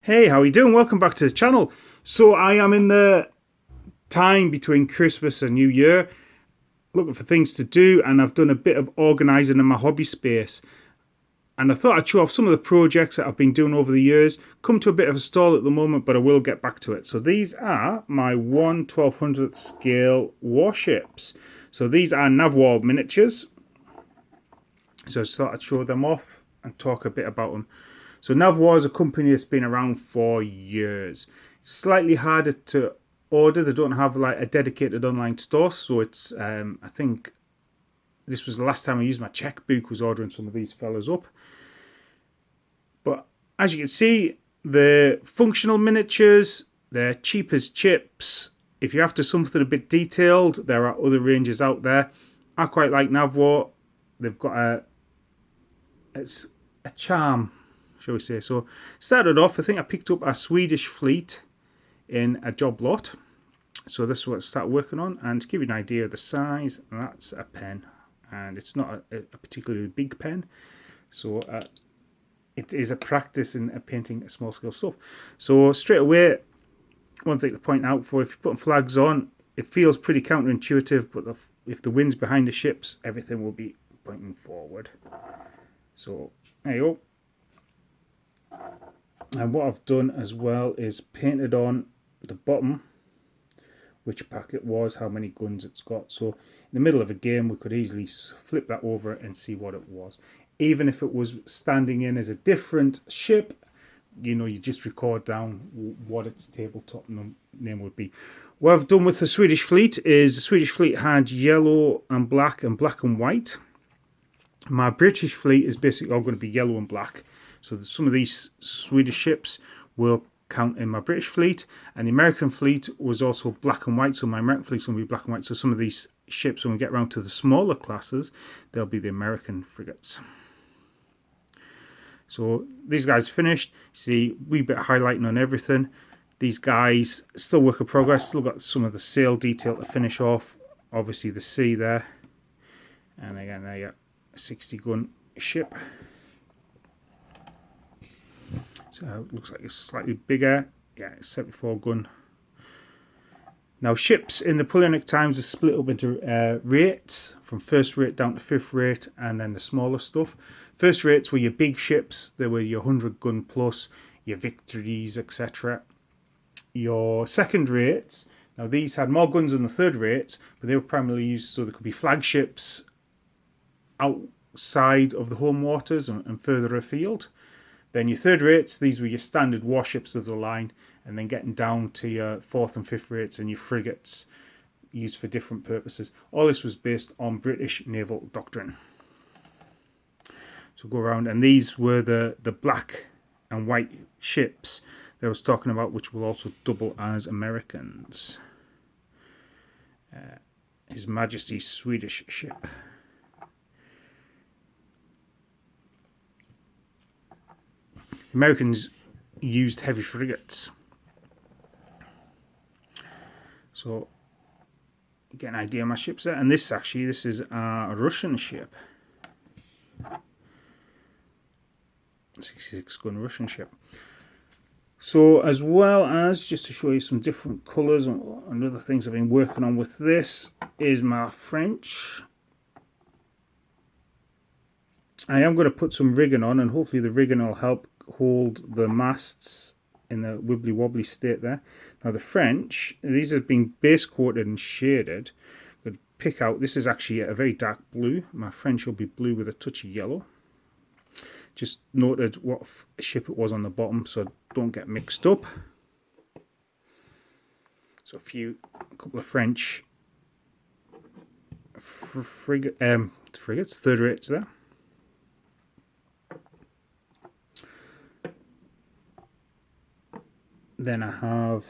Hey, how are you doing? Welcome back to the channel. So I am in the time between Christmas and New Year, looking for things to do, and I've done a bit of organising in my hobby space. And I thought I'd show off some of the projects that I've been doing over the years. Come to a bit of a stall at the moment, but I will get back to it. So these are my 1/1200th scale warships. So these are Navwar miniatures. So I just thought I'd show them off and talk a bit about them. So Navwar is a company that's been around for years. Slightly harder to order. They don't have like a dedicated online store. So it's, I think this was the last time I used my checkbook, was ordering some of these fellas up. But as you can see, the functional miniatures, they're cheap as chips. If you're after something a bit detailed, there are other ranges out there. I quite like Navwar. They've got it's a charm, shall we say. So started off, I think I picked up a Swedish fleet in a job lot. So this is what I started working on. And to give you an idea of the size, that's a pen. And it's not a particularly big pen. So it is a practice in painting small scale stuff. So straight away, one thing to point out, for if you're putting flags on, it feels pretty counterintuitive, but if the wind's behind the ships, everything will be pointing forward. So there you go. And what I've done as well is painted on the bottom which pack it was, how many guns it's got. So in the middle of a game we could easily flip that over and see what it was. Even if it was standing in as a different ship, you know, you just record down what its tabletop name would be. What I've done with the Swedish fleet is the Swedish fleet had yellow and black and white. My British fleet is basically all going to be yellow and black. So some of these Swedish ships will count in my British fleet, and the American fleet was also black and white. So my American fleet's going to be black and white. So some of these ships, when we get around to the smaller classes, they'll be the American frigates. So these guys finished. See, wee bit of highlighting on everything. These guys still work in progress. Still got some of the sail detail to finish off. Obviously the sea there, and again there you go. 60 gun ship. So it looks like it's slightly bigger. Yeah, it's 74 gun. Now ships in Napoleonic times are split up into rates, from first rate down to fifth rate, and then the smaller stuff. First rates were your big ships. They were your 100 gun plus, your victories, etc. Your second rates, now these had more guns than the third rates, but they were primarily used so there could be flagships outside of the home waters and further afield. Then your third rates, these were your standard warships of the line, and then getting down to your fourth and fifth rates and your frigates used for different purposes. All this was based on British naval doctrine. So go around, and these were the black and white ships that I was talking about, which will also double as Americans. His Majesty's Swedish ship. Americans used heavy frigates. So you get an idea of my ships there. And this is a Russian ship. 66 gun Russian ship. So as well as, just to show you some different colours and other things I've been working on with this, is my French. I am going to put some rigging on, and hopefully the rigging will help hold the masts in the wibbly wobbly state there. Now the French, these have been base coated and shaded. I'm going to pick out, this is actually a very dark blue. My French will be blue with a touch of yellow. Just noted what ship it was on the bottom, so don't get mixed up. So a couple of French frigates, third rates there. Then I'll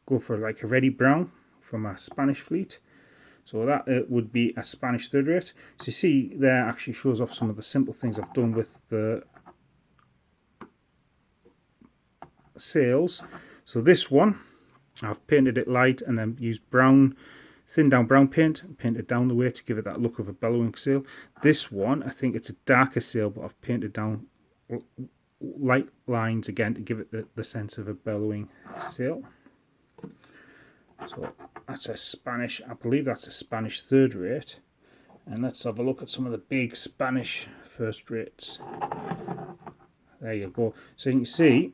go for like a reddy brown from a Spanish fleet. So that would be a Spanish third rate. So you see there actually shows off some of the simple things I've done with the sails. So this one, I've painted it light and then used brown, thin down brown paint, and painted down the way to give it that look of a bellowing sail. This one, I think it's a darker sail, but I've painted down light lines again to give it the sense of a bellowing sail. So that's a Spanish, I believe that's a Spanish third rate. And let's have a look at some of the big Spanish first rates. There you go. So you can see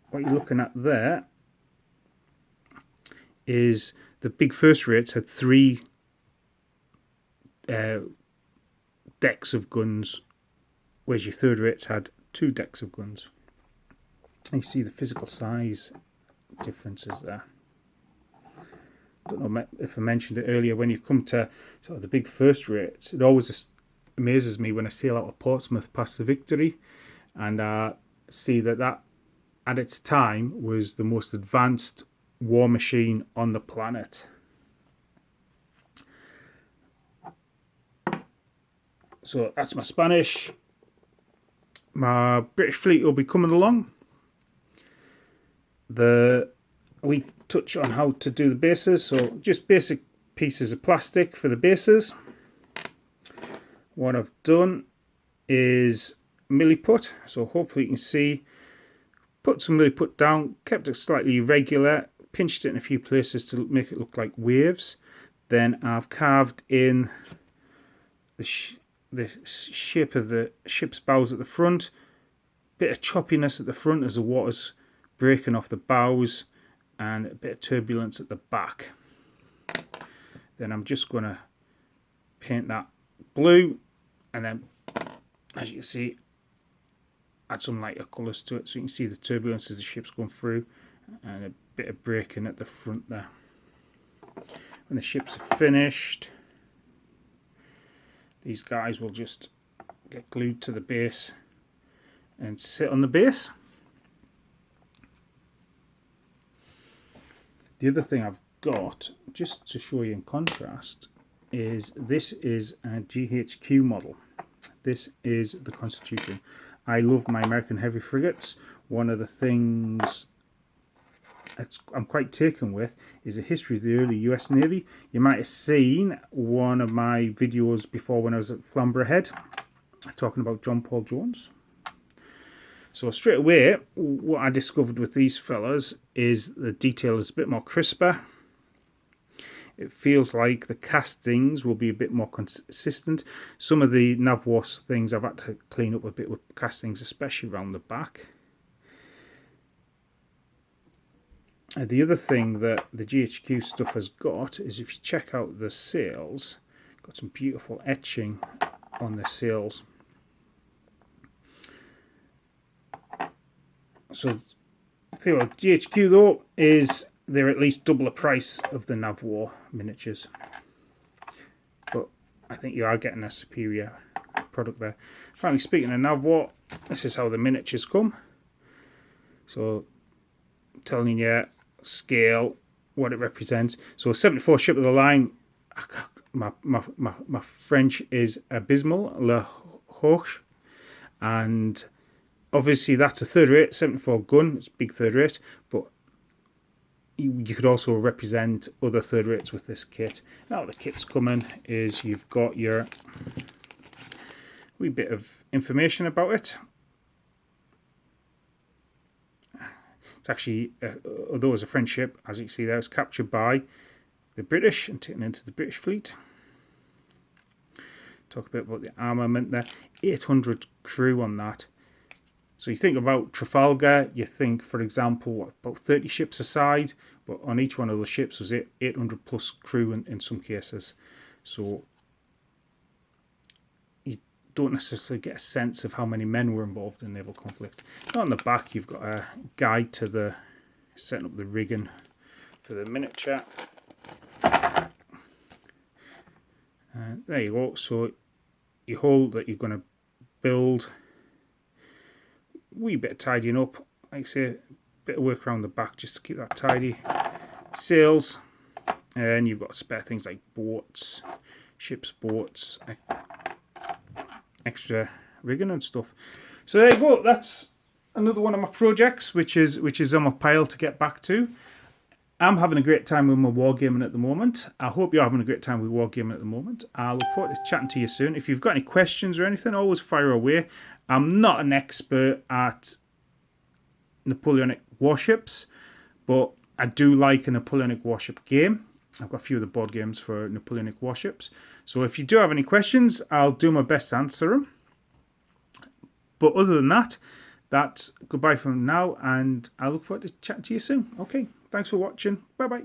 what you're looking at there is the big first rates had 3 decks of guns, whereas your third rates had 2 decks of guns. And you see the physical size differences there. I don't know if I mentioned it earlier, when you come to sort of the big first rates, it always just amazes me when I sail out of Portsmouth past the Victory and see that at its time was the most advanced war machine on the planet. So that's my Spanish. My British fleet will be coming along. We touch on how to do the bases, so just basic pieces of plastic for the bases. What I've done is milliput, so hopefully you can see, put some milliput down, kept it slightly irregular, pinched it in a few places to make it look like waves. Then I've carved in the shape of the ship's bows at the front, bit of choppiness at the front as the water's breaking off the bows, and a bit of turbulence at the back. Then I'm just going to paint that blue, and then as you can see add some lighter colours to it so you can see the turbulence as the ship's going through, and a bit of breaking at the front there. When the ships are finished, these guys will just get glued to the base and sit on the base. The other thing I've got, just to show you in contrast, is this is a GHQ model. This is the Constitution. I love my American heavy frigates. One of the things I'm quite taken with is the history of the early US Navy. You might have seen one of my videos before when I was at Flamborough Head, talking about John Paul Jones. So straight away, what I discovered with these fellas is the detail is a bit more crisper. It feels like the castings will be a bit more consistent. Some of the Navwar things I've had to clean up a bit with castings, especially around the back. The other thing that the GHQ stuff has got is, if you check out the sails, got some beautiful etching on the sails. So the thing about GHQ though is they're at least double the price of the Navwar miniatures, but I think you are getting a superior product there. Finally, speaking of Navwar, this is how the miniatures come. So telling you scale, what it represents. So 74 ship of the line. My French is abysmal, Le Hoche, and obviously that's a third rate, 74 gun, it's a big third rate, but you could also represent other third rates with this kit. Now the kit's coming is you've got your wee bit of information about it. It's actually, although it's a French ship, as you can see there, it's captured by the British and taken into the British fleet. Talk a bit about the armament there. 800 crew on that. So you think about Trafalgar, you think, for example, what, about 30 ships aside, but on each one of those ships was 800 plus crew in some cases. So you don't necessarily get a sense of how many men were involved in naval conflict. Now on the back you've got a guide to the setting up the rigging for the miniature. There you go. So your hull that you're going to build, wee bit of tidying up, like I say, a bit of work around the back just to keep that tidy. Sails, and you've got spare things like boats, ship's boats, extra rigging and stuff. So there you go. That's another one of my projects, which is on my pile to get back to. I'm having a great time with my wargaming at the moment. I hope you're having a great time with wargaming at the moment. I look forward to chatting to you soon. If you've got any questions or anything, always fire away. I'm not an expert at Napoleonic warships, but I do like a Napoleonic warship game. I've got a few of the board games for Napoleonic warships. So if you do have any questions, I'll do my best to answer them. But other than that, that's goodbye from now, and I look forward to chatting to you soon. Okay, thanks for watching. Bye bye.